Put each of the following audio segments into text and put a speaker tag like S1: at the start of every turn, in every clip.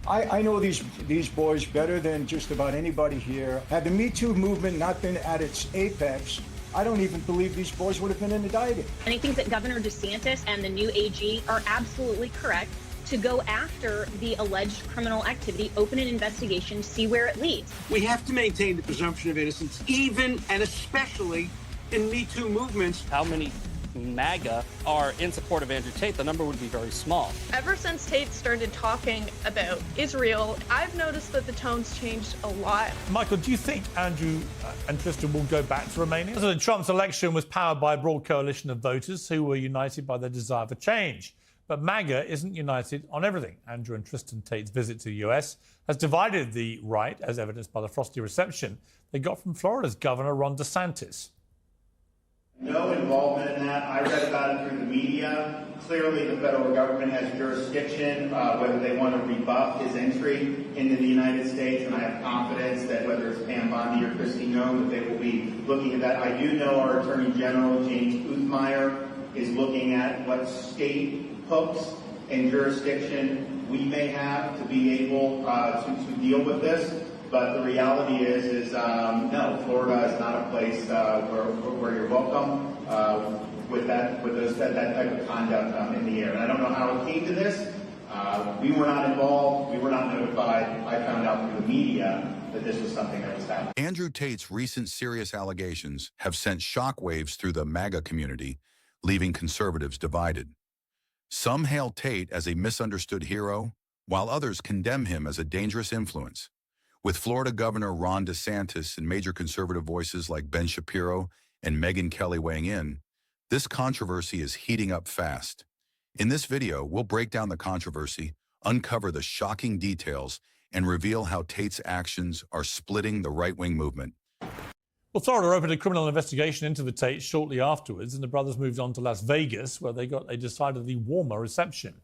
S1: I know these boys better than just about anybody here. Had the Me Too movement not been at its apex, I don't even believe these boys would have been indicted.
S2: And I think that Governor DeSantis and the new AG are absolutely correct to go after the alleged criminal activity, open an investigation, see where it leads.
S3: We have to maintain the presumption of innocence, even and especially in Me Too movements.
S4: How many MAGA are in support of Andrew Tate? The number would be very small.
S5: Ever since Tate started talking about Israel, I've noticed that the tone's changed a lot.
S6: Michael, do you think Andrew and Tristan will go back to Romania? President Trump's election was powered by a broad coalition of voters who were united by their desire for change. But MAGA isn't united on everything. Andrew and Tristan Tate's visit to the US has divided the right, as evidenced by the frosty reception they got from Florida's Governor Ron DeSantis.
S7: No involvement in that. I read about it through the media. Clearly, the federal government has jurisdiction, whether they want to rebuff his entry into the United States, and I have confidence that whether it's Pam Bondi or Kristi Noem, that they will be looking at that. I do know our Attorney General, James Uthmeyer, is looking at what state hooks and jurisdiction we may have to be able to deal with this. But the reality is no, Florida is not a place where you're welcome with that type of conduct in the air. And I don't know how it came to this. We were not involved. We were not notified. I found out through the media that this was something that was happening.
S8: Andrew Tate's recent serious allegations have sent shockwaves through the MAGA community, leaving conservatives divided. Some hail Tate as a misunderstood hero, while others condemn him as a dangerous influence. With Florida Governor Ron DeSantis and major conservative voices like Ben Shapiro and Megyn Kelly weighing in, this controversy is heating up fast. In this video, we'll break down the controversy, uncover the shocking details, and reveal how Tate's actions are splitting the right-wing movement.
S6: Well, Florida opened a criminal investigation into the Tates shortly afterwards, and the brothers moved on to Las Vegas, where they got a decidedly warmer reception.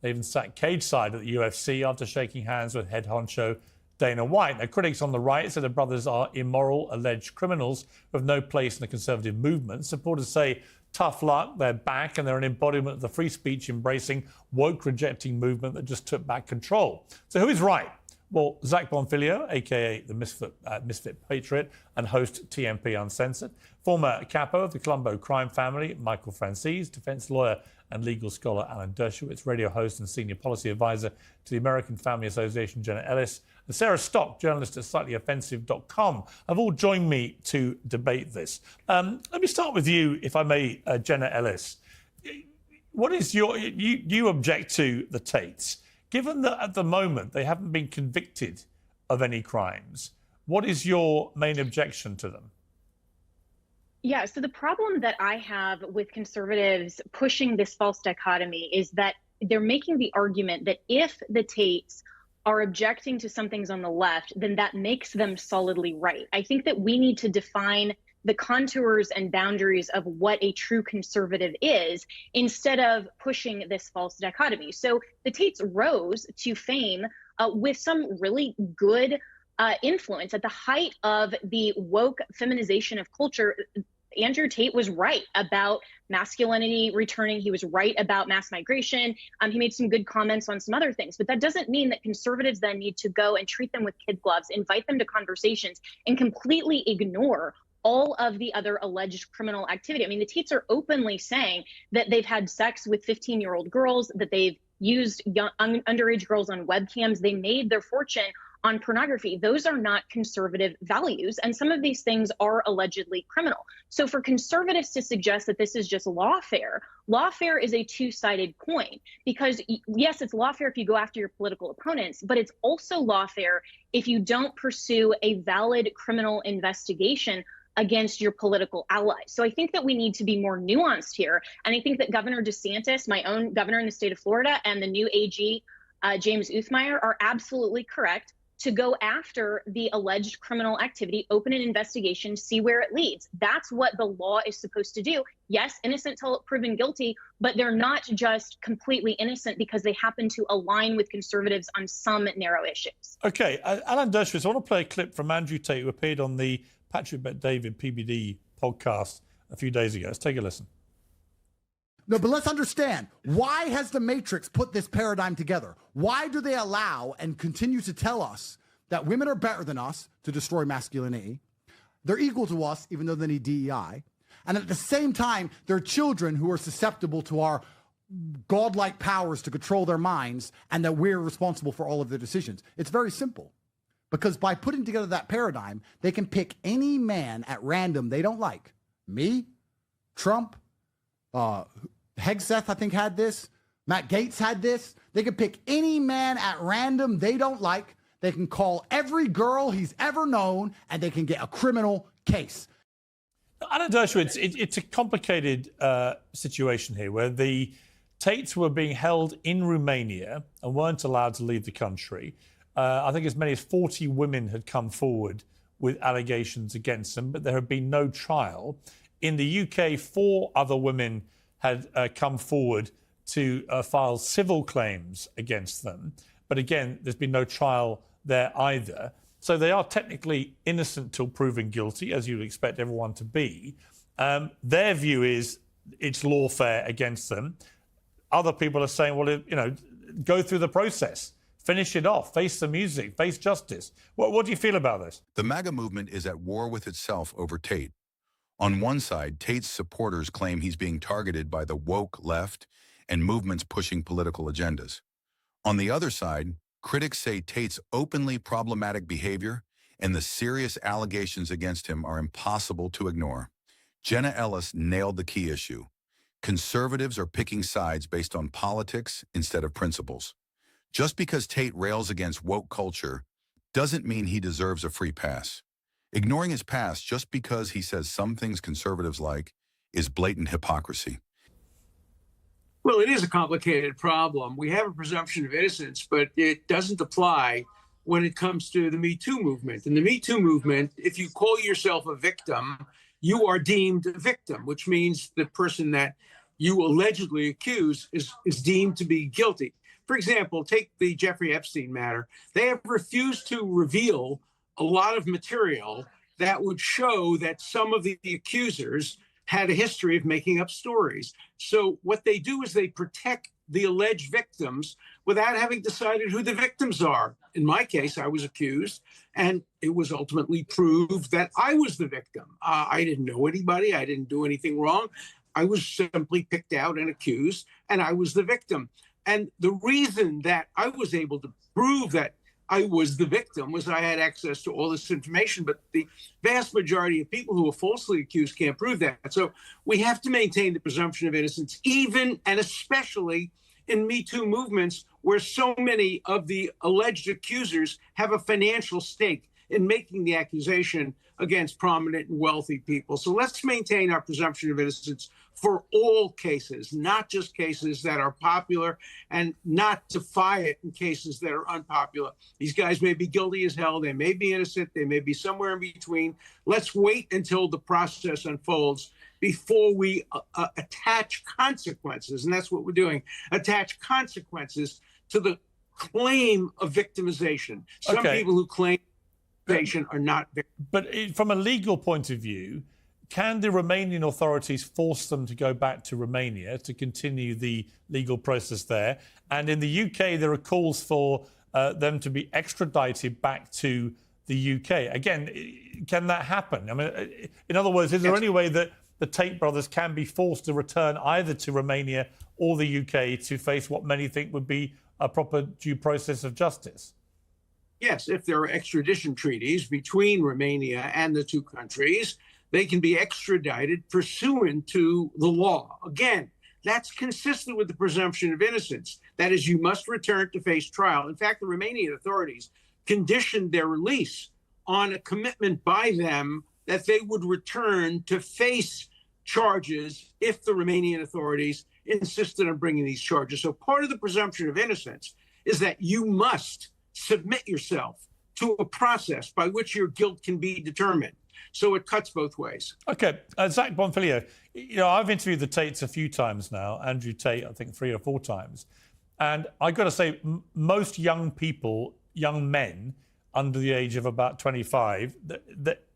S6: They even sat cage-side at the UFC after shaking hands with head honcho Dana White. Now, critics on the right say the brothers are immoral, alleged criminals with no place in the conservative movement. Supporters say, tough luck, they're back, and they're an embodiment of the free speech-embracing, woke-rejecting movement that just took back control. So who is right? Well, Zach Bonfiglio, a.k.a. the Misfit Patriot and host TMP Uncensored, former capo of the Colombo crime family, Michael Franzese, defense lawyer and legal scholar Alan Dershowitz, radio host and senior policy advisor to the American Family Association, Jenna Ellis, and Sarah Stock, journalist at slightyoffensive.com, have all joined me to debate this. Let me start with you, if I may, Jenna Ellis. What is you object to the Tates? Given that at the moment they haven't been convicted of any crimes, what is your main objection to them?
S2: Yeah, so the problem that I have with conservatives pushing this false dichotomy is that they're making the argument that if the Tates are objecting to some things on the left, then that makes them solidly right. I think that we need to define the contours and boundaries of what a true conservative is instead of pushing this false dichotomy. So the Tates rose to fame with some really good influence. At the height of the woke feminization of culture, Andrew Tate was right about masculinity returning. He was right about mass migration. He made some good comments on some other things, but that doesn't mean that conservatives then need to go and treat them with kid gloves, invite them to conversations, and completely ignore all of the other alleged criminal activity. I mean, the Tates are openly saying that they've had sex with 15-year-old girls, that they've used underage girls on webcams. They made their fortune on pornography. Those are not conservative values. And some of these things are allegedly criminal. So for conservatives to suggest that this is just lawfare is a two-sided coin, because yes, it's lawfare if you go after your political opponents, but it's also lawfare if you don't pursue a valid criminal investigation against your political allies. So I think that we need to be more nuanced here. And I think that Governor DeSantis, my own governor in the state of Florida, and the new AG, James Uthmeyer, are absolutely correct to go after the alleged criminal activity, open an investigation, see where it leads. That's what the law is supposed to do. Yes, innocent till proven guilty, but they're not just completely innocent because they happen to align with conservatives on some narrow issues.
S6: OK, Alan Dershowitz, I want to play a clip from Andrew Tate, who appeared on the Patrick Bet David PBD podcast a few days ago. Let's take a listen.
S9: No, but let's understand, why has the Matrix put this paradigm together? Why do they allow and continue to tell us that women are better than us to destroy masculinity? They're equal to us, even though they need DEI. And at the same time, they're children who are susceptible to our godlike powers to control their minds, and that we're responsible for all of their decisions. It's very simple. Because by putting together that paradigm, they can pick any man at random they don't like. Me, Trump, Hegseth, I think, had this. Matt Gaetz had this. They can pick any man at random they don't like. They can call every girl he's ever known, and they can get a criminal case.
S6: Alan Dershowitz, it's a complicated situation here where the Tates were being held in Romania and weren't allowed to leave the country. I think as many as 40 women had come forward with allegations against them, but there had been no trial. In the UK, 4 other women had come forward to file civil claims against them. But again, there's been no trial there either. So they are technically innocent till proven guilty, as you'd expect everyone to be. Their view is it's lawfare against them. Other people are saying, well, go through the process. Finish it off, face the music, face justice. What do you feel about this?
S8: The MAGA movement is at war with itself over Tate. On one side, Tate's supporters claim he's being targeted by the woke left and movements pushing political agendas. On the other side, critics say Tate's openly problematic behavior and the serious allegations against him are impossible to ignore. Jenna Ellis nailed the key issue. Conservatives are picking sides based on politics instead of principles. Just because Tate rails against woke culture doesn't mean he deserves a free pass. Ignoring his past just because he says some things conservatives like is blatant hypocrisy.
S3: Well, it is a complicated problem. We have a presumption of innocence, but it doesn't apply when it comes to the Me Too movement. In the Me Too movement, if you call yourself a victim, you are deemed a victim, which means the person that you allegedly accuse is deemed to be guilty. For example, take the Jeffrey Epstein matter. They have refused to reveal a lot of material that would show that some of the accusers had a history of making up stories. So what they do is they protect the alleged victims without having decided who the victims are. In my case, I was accused, and it was ultimately proved that I was the victim. I didn't know anybody. I didn't do anything wrong. I was simply picked out and accused, and I was the victim. And the reason that I was able to prove that I was the victim was I had access to all this information, but the vast majority of people who are falsely accused can't prove that. So we have to maintain the presumption of innocence, even and especially in Me Too movements where so many of the alleged accusers have a financial stake in making the accusation against prominent and wealthy people. So let's maintain our presumption of innocence for all cases, not just cases that are popular, and not defy it in cases that are unpopular. These guys may be guilty as hell. They may be innocent. They may be somewhere in between. Let's wait until the process unfolds before we attach consequences. And that's what we're doing. Attach consequences to the claim of victimization. Some people who claim victimization are not victims.
S6: But from a legal point of view, can the Romanian authorities force them to go back to Romania to continue the legal process there? And in the UK, there are calls for them to be extradited back to the UK. Again, can that happen? I mean, in other words, is there any way that the Tate brothers can be forced to return either to Romania or the UK to face what many think would be a proper due process of justice?
S3: Yes, if there are extradition treaties between Romania and the two countries, they can be extradited pursuant to the law. Again, that's consistent with the presumption of innocence. That is, you must return to face trial. In fact, the Romanian authorities conditioned their release on a commitment by them that they would return to face charges if the Romanian authorities insisted on bringing these charges. So part of the presumption of innocence is that you must submit yourself to a process by which your guilt can be determined. So it cuts both ways.
S6: OK. Zach Bonfiglio, I've interviewed the Tates a few times now, Andrew Tate, I think 3 or 4 times. And I've got to say, most young people, young men under the age of about 25,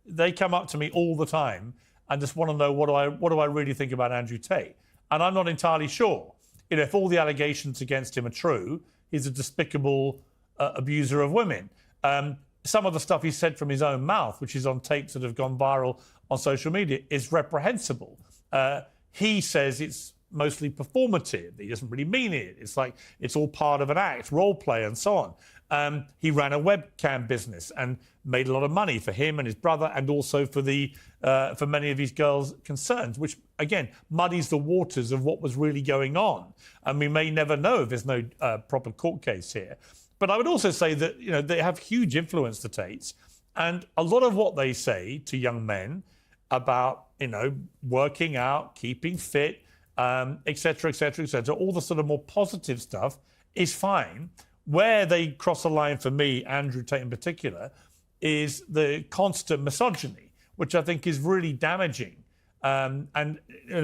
S6: they come up to me all the time and just want to know what do I really think about Andrew Tate. And I'm not entirely sure. If all the allegations against him are true, he's a despicable abuser of women. Some of the stuff he said from his own mouth, which is on tapes that have gone viral on social media, is reprehensible. He says it's mostly performative. He doesn't really mean it. It's like it's all part of an act, role play, and so on. He ran a webcam business and made a lot of money for him and his brother, and also for for many of his girls' concerns, which again muddies the waters of what was really going on. And we may never know if there's no proper court case here. But I would also say that they have huge influence, the Tates, and a lot of what they say to young men about working out, keeping fit, et cetera, et cetera, et cetera, all the sort of more positive stuff is fine. Where they cross the line for me, Andrew Tate in particular, is the constant misogyny, which I think is really damaging. And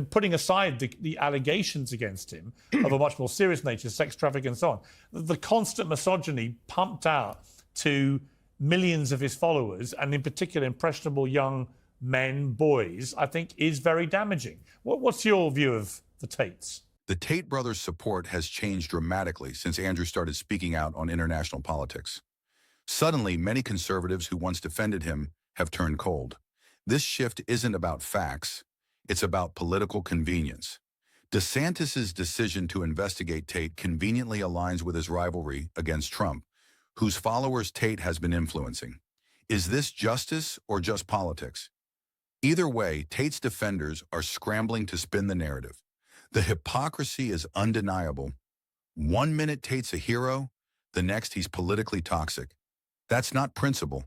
S6: putting aside the allegations against him of a much more serious nature, sex trafficking and so on, the constant misogyny pumped out to millions of his followers, and in particular impressionable young men, boys, I think is very damaging. What's your view of the Tates?
S8: The Tate brothers' support has changed dramatically since Andrew started speaking out on international politics. Suddenly, many conservatives who once defended him have turned cold. This shift isn't about facts, it's about political convenience. DeSantis' decision to investigate Tate conveniently aligns with his rivalry against Trump, whose followers Tate has been influencing. Is this justice or just politics? Either way, Tate's defenders are scrambling to spin the narrative. The hypocrisy is undeniable. 1 minute Tate's a hero, the next he's politically toxic. That's not principle.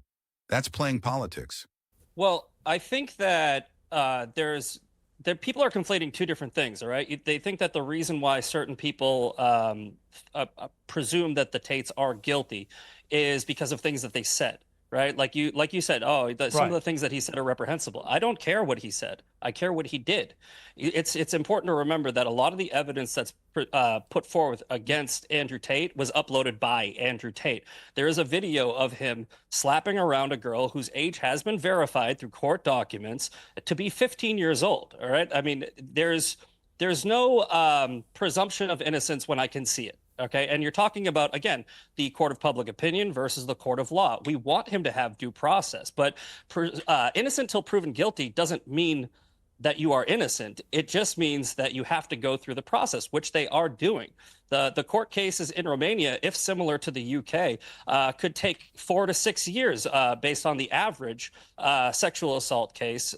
S8: That's playing politics.
S4: Well, I think that people are conflating two different things, all right? They think that the reason why certain people presume that the Tates are guilty is because of things that they said, right? Like you said, some of the things that he said are reprehensible. I don't care what he said. I care what he did. It's important to remember that a lot of the evidence that's put forward against Andrew Tate was uploaded by Andrew Tate. There is a video of him slapping around a girl whose age has been verified through court documents to be 15 years old. All right. I mean, there's no presumption of innocence when I can see it. Okay. And you're talking about, again, the court of public opinion versus the court of law. We want him to have due process, but innocent till proven guilty doesn't mean that you are innocent. It just means that you have to go through the process, which they are doing. The court cases in Romania, if similar to the UK, could take 4 to 6 years based on the average sexual assault case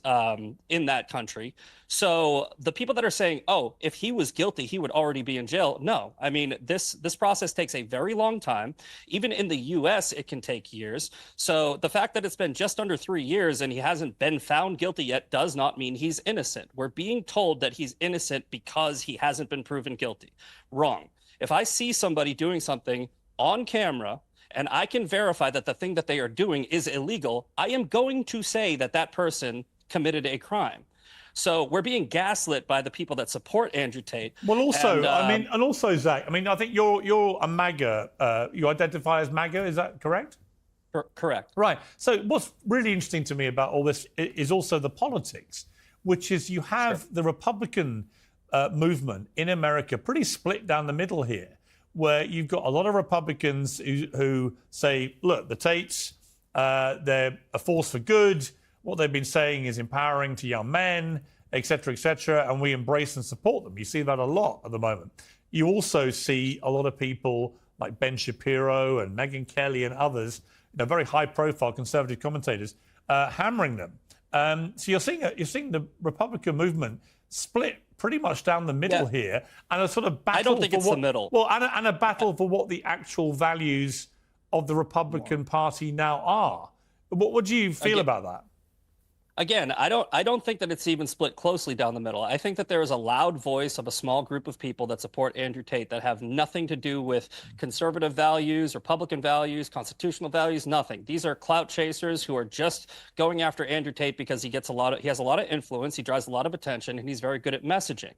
S4: in that country. So the people that are saying, oh, if he was guilty, he would already be in jail. No, I mean, this process takes a very long time. Even in the US, it can take years. So the fact that it's been just under 3 years and he hasn't been found guilty yet does not mean he's innocent. We're being told that he's innocent because he hasn't been proven guilty. Wrong. If I see somebody doing something on camera and I can verify that the thing that they are doing is illegal, I am going to say that that person committed a crime. So we're being gaslit by the people that support Andrew Tate.
S6: Well, also, and also, Zach, I mean, I think you're a MAGA. You identify as MAGA, is that correct?
S4: Correct.
S6: Right. So what's really interesting to me about all this is also the politics, which is you have the Republican movement in America pretty split down the middle here, where you've got a lot of Republicans who say, look, the Tates, they're a force for good. What they've been saying is empowering to young men, et cetera, and we embrace and support them. You see that a lot at the moment. You also see a lot of people like Ben Shapiro and Megyn Kelly and others, very high-profile conservative commentators, hammering them. So you're seeing the Republican movement split pretty much down the middle here, and a sort of battle.
S4: I don't think it's the middle.
S6: Well, and a battle for what the actual values of the Republican Party now are. What do you feel about that?
S4: Again, I don't think that it's even split closely down the middle. I think that there is a loud voice of a small group of people that support Andrew Tate that have nothing to do with conservative values, Republican values, constitutional values, nothing. These are clout chasers who are just going after Andrew Tate because he has a lot of influence, he draws a lot of attention, and he's very good at messaging.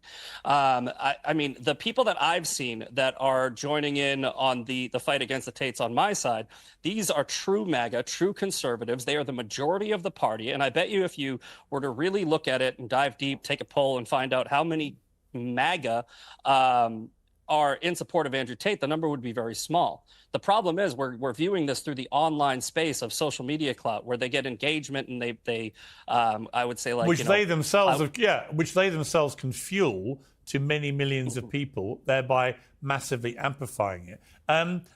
S4: I mean, the people that I've seen that are joining in on the fight against the Tates on my side, these are true MAGA, true conservatives. They are the majority of the party, and I bet you if you were to really look at it and dive deep, take a poll and find out how many MAGA are in support of Andrew Tate, the number would be very small. The problem is we're viewing this through the online space of social media clout, where they get engagement and they I would say, like,
S6: which they themselves which they themselves can fuel to many millions of people, thereby massively amplifying it.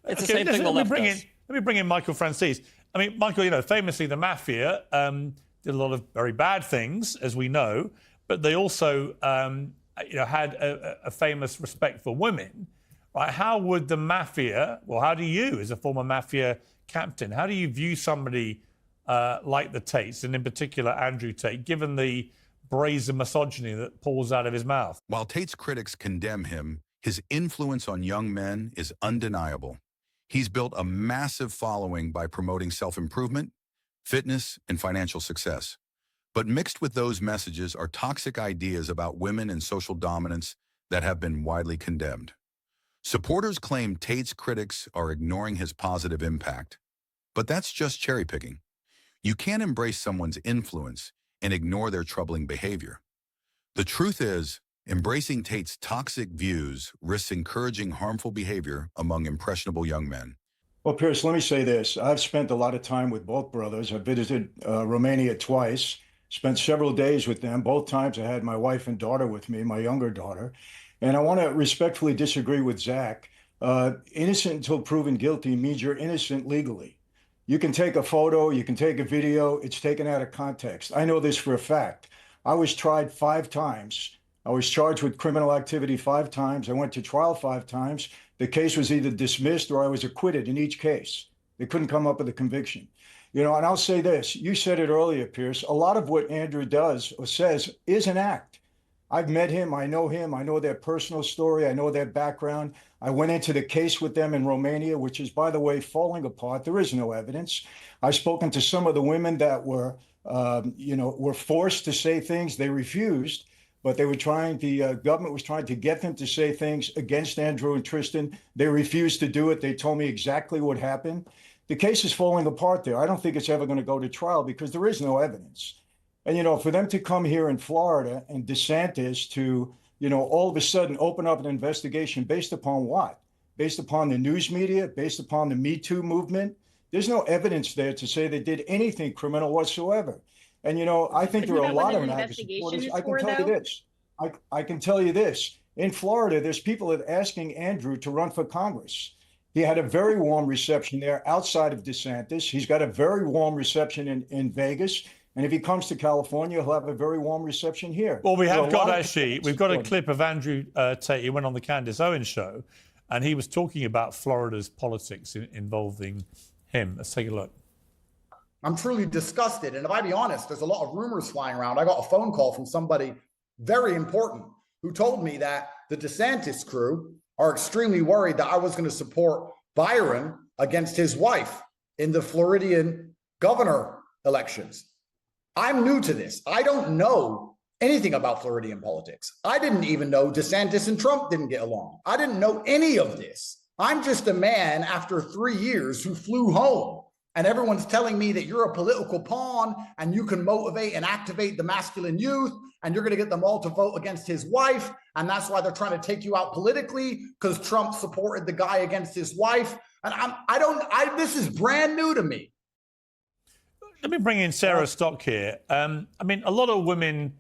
S4: It's the same thing the left does.
S6: Let me bring in Michael Francis. I mean, Michael, famously the mafia did a lot of very bad things, as we know, but they also had a famous respect for women. Right? How would the mafia, well, how do you, as a former mafia captain, how do you view somebody like the Tates, and in particular Andrew Tate, given the brazen misogyny that pours out of his mouth?
S8: While Tate's critics condemn him, his influence on young men is undeniable. He's built a massive following by promoting self-improvement, fitness, and financial success. But mixed with those messages are toxic ideas about women and social dominance that have been widely condemned. Supporters claim Tate's critics are ignoring his positive impact, but that's just cherry-picking. You can't embrace someone's influence and ignore their troubling behavior. The truth is, embracing Tate's toxic views risks encouraging harmful behavior among impressionable young men.
S1: Well, Piers, let me say this. I've spent a lot of time with both brothers. I visited Romania twice, spent several days with them. Both times I had my wife and daughter with me, my younger daughter. And I want to respectfully disagree with Zach. Innocent until proven guilty means you're innocent legally. You can take a photo, you can take a video, it's taken out of context. I know this for a fact. I was tried 5 times. I was charged with criminal activity 5 times. I went to trial 5 times. The case was either dismissed or I was acquitted in each case. They couldn't come up with a conviction. And I'll say this, you said it earlier, Piers, a lot of what Andrew does or says is an act. I've met him, I know their personal story, I know their background. I went into the case with them in Romania, which is, by the way, falling apart. There is no evidence. I've spoken to some of the women that were forced to say things. They refused, but the government was trying to get them to say things against Andrew and Tristan. They refused to do it. They told me exactly what happened. The case is falling apart there. I don't think it's ever going to go to trial because there is no evidence. And, for them to come here in Florida and DeSantis to, all of a sudden open up an investigation based upon what? Based upon the news media, based upon the Me Too movement. There's no evidence there to say they did anything criminal whatsoever. And, I think there are a lot of MAGA supporters. I can tell you this. I can tell you this. In Florida, there's people that are asking Andrew to run for Congress. He had a very warm reception there outside of DeSantis. He's got a very warm reception in Vegas. And if he comes to California, he'll have a very warm reception here.
S6: Well, we've got a clip of Andrew Tate. He went on the Candace Owens show, and he was talking about Florida's politics involving him. Let's take a look.
S9: I'm truly disgusted. And if I be honest, there's a lot of rumors flying around. I got a phone call from somebody very important who told me that the DeSantis crew are extremely worried that I was going to support Byron against his wife in the Floridian governor elections. I'm new to this. I don't know anything about Floridian politics. I didn't even know DeSantis and Trump didn't get along. I didn't know any of this. I'm just a man after 3 years who flew home, and everyone's telling me that you're a political pawn and you can motivate and activate the masculine youth and you're going to get them all to vote against his wife. And that's why they're trying to take you out politically because Trump supported the guy against his wife. And this is brand new to me.
S6: Let me bring in Sarah Stock here. A lot of women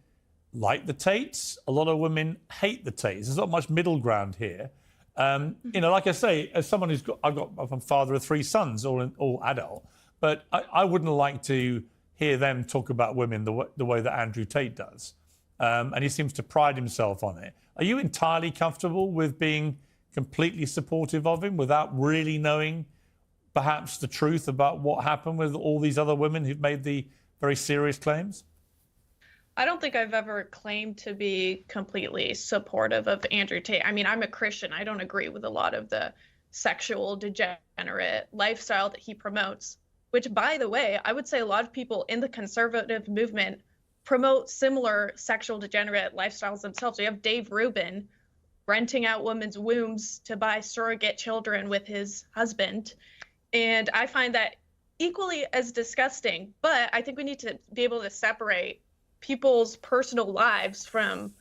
S6: like the Tates. A lot of women hate the Tates. There's not much middle ground here. Like I say, as someone I'm a father of 3 sons, all adult, but I wouldn't like to hear them talk about women the way that Andrew Tate does. And he seems to pride himself on it. Are you entirely comfortable with being completely supportive of him without really knowing perhaps the truth about what happened with all these other women who've made the very serious claims?
S5: I don't think I've ever claimed to be completely supportive of Andrew Tate. I mean, I'm a Christian. I don't agree with a lot of the sexual degenerate lifestyle that he promotes, which, by the way, I would say a lot of people in the conservative movement promote similar sexual degenerate lifestyles themselves. We have Dave Rubin renting out women's wombs to buy surrogate children with his husband. And I find that equally as disgusting, but I think we need to be able to separate people's personal lives from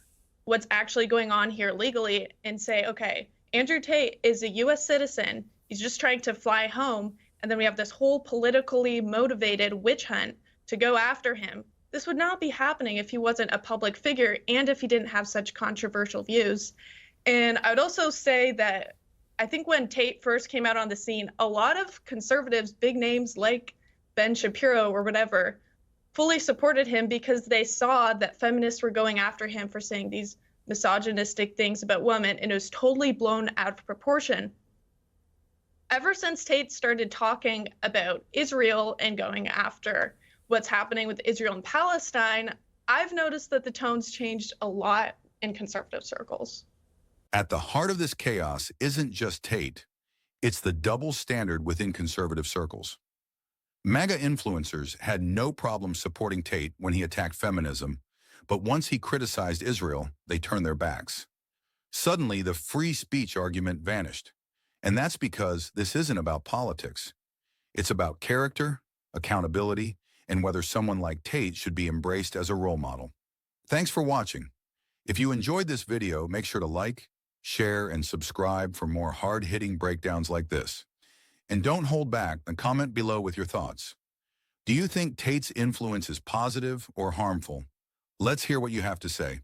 S5: what's actually going on here legally and say, okay, Andrew Tate is a US citizen. He's just trying to fly home. And then we have this whole politically motivated witch hunt to go after him. This would not be happening if he wasn't a public figure and if he didn't have such controversial views. And I would also say that I think when Tate first came out on the scene, a lot of conservatives, big names like Ben Shapiro or whatever, fully supported him because they saw that feminists were going after him for saying these misogynistic things about women, and it was totally blown out of proportion. Ever since Tate started talking about Israel and going after what's happening with Israel and Palestine, I've noticed that the tone's changed a lot in conservative circles.
S8: At the heart of this chaos isn't just Tate, it's the double standard within conservative circles. MAGA influencers had no problem supporting Tate when he attacked feminism, but once he criticized Israel, they turned their backs. Suddenly, the free speech argument vanished. And that's because this isn't about politics. It's about character, accountability, and whether someone like Tate should be embraced as a role model. Thanks for watching. If you enjoyed this video, make sure to like, share, and subscribe for more hard-hitting breakdowns like this. And don't hold back and comment below with your thoughts. Do you think Tate's influence is positive or harmful? Let's hear what you have to say.